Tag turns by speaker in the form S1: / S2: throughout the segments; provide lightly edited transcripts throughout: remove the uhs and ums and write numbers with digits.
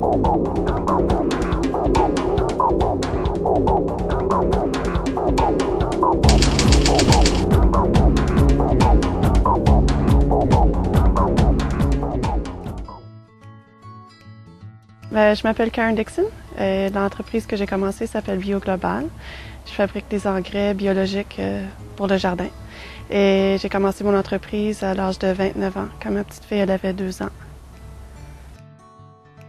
S1: Je m'appelle Karen Dixon. L'entreprise que j'ai commencée s'appelle BioGlobal. Je fabrique des engrais biologiques pour le jardin. Et j'ai commencé mon entreprise à l'âge de 29 ans, quand ma petite fille elle avait 2 ans.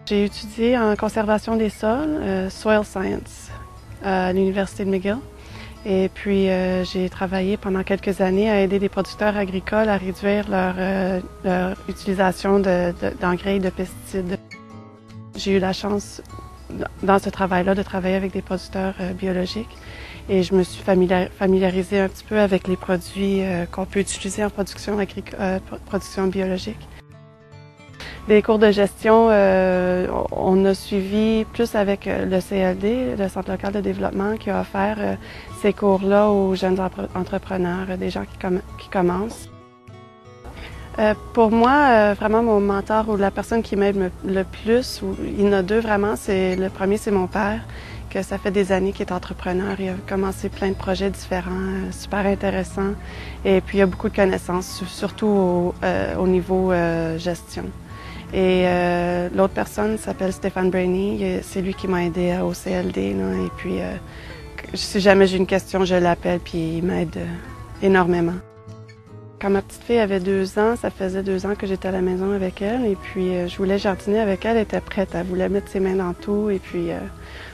S1: J'ai étudié en conservation des sols, Soil Science, à l'Université de McGill. Et puis j'ai travaillé pendant quelques années à aider des producteurs agricoles à réduire leur utilisation d'engrais et de pesticides. J'ai eu la chance, dans ce travail-là, de travailler avec des producteurs biologiques et je me suis familiarisée un petit peu avec les produits qu'on peut utiliser en production biologique. Des cours de gestion, on a suivi plus avec le CLD, le Centre local de développement, qui a offert ces cours-là aux jeunes entrepreneurs, des gens qui commencent. Pour moi, vraiment mon mentor ou la personne qui m'aide le plus, il y en a deux vraiment, le premier c'est mon père, que ça fait des années qu'il est entrepreneur. Il a commencé plein de projets différents, super intéressants. Et puis il a beaucoup de connaissances, surtout au niveau gestion. Et l'autre personne s'appelle Stéphane Brainy, c'est lui qui m'a aidé au CLD. Là, et puis si jamais j'ai une question, je l'appelle puis il m'aide énormément. Quand ma petite fille avait 2 ans, ça faisait 2 ans que j'étais à la maison avec elle et puis je voulais jardiner avec elle, elle était prête, elle voulait mettre ses mains dans tout et puis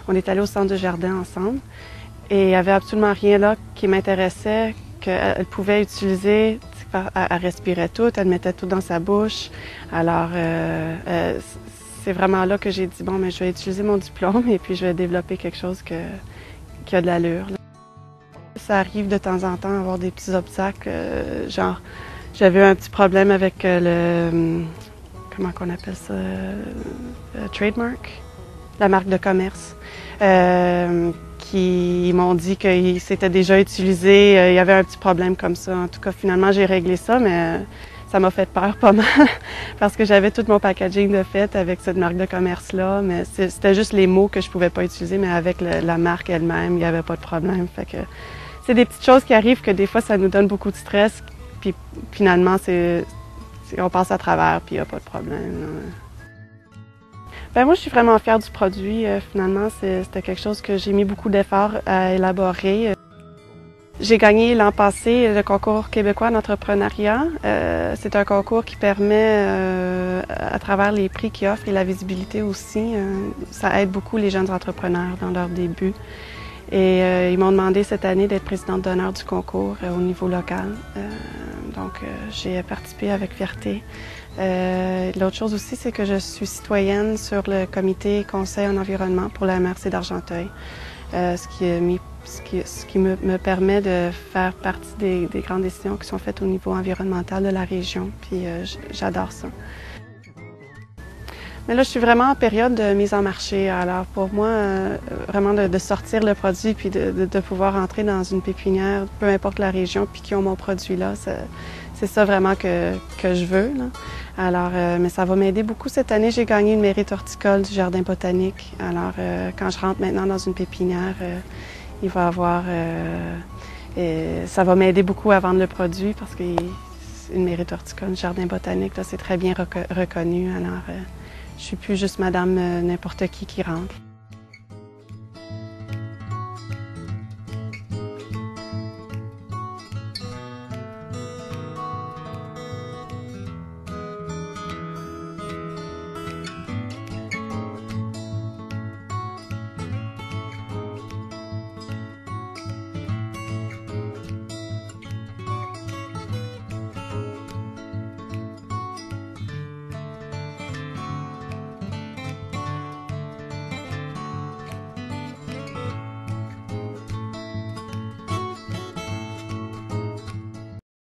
S1: on est allé au centre de jardin ensemble et il n'y avait absolument rien là qui m'intéressait, qu'elle pouvait utiliser, elle respirait tout, elle mettait tout dans sa bouche, alors c'est vraiment là que j'ai dit bon, mais je vais utiliser mon diplôme et puis je vais développer quelque chose qui a de l'allure. Ça arrive de temps en temps avoir des petits obstacles, genre j'avais un petit problème avec comment qu'on appelle ça, trademark, la marque de commerce, qui m'ont dit que c'était déjà utilisé, il y avait un petit problème comme ça. En tout cas, finalement, j'ai réglé ça, mais ça m'a fait peur pas mal parce que j'avais tout mon packaging de fait avec cette marque de commerce-là, mais c'était juste les mots que je pouvais pas utiliser, mais avec la marque elle-même, il n'y avait pas de problème. Fait que c'est des petites choses qui arrivent que des fois, ça nous donne beaucoup de stress, puis finalement, on passe à travers, puis il n'y a pas de problème. Ben moi, je suis vraiment fière du produit. Finalement, c'était quelque chose que j'ai mis beaucoup d'efforts à élaborer. J'ai gagné l'an passé le concours québécois d'entrepreneuriat. C'est un concours qui permet, à travers les prix qu'il offre et la visibilité aussi, ça aide beaucoup les jeunes entrepreneurs dans leur début. Et ils m'ont demandé cette année d'être présidente d'honneur du concours au niveau local. Donc, j'ai participé avec fierté. L'autre chose aussi, c'est que je suis citoyenne sur le comité conseil en environnement pour la MRC d'Argenteuil, ce qui me permet de faire partie des grandes décisions qui sont faites au niveau environnemental de la région, puis j'adore ça. Mais là, je suis vraiment en période de mise en marché. Alors pour moi, vraiment de sortir le produit puis de pouvoir entrer dans une pépinière, peu importe la région, puis qui ont mon produit là, c'est ça vraiment que je veux, là. Alors, mais ça va m'aider beaucoup. Cette année, j'ai gagné une mérite horticole du jardin botanique. Alors, quand je rentre maintenant dans une pépinière, il va y avoir... ça va m'aider beaucoup à vendre le produit parce qu'une mérite horticole du jardin botanique, là, c'est très bien reconnu. Alors, je suis plus juste madame n'importe qui rentre.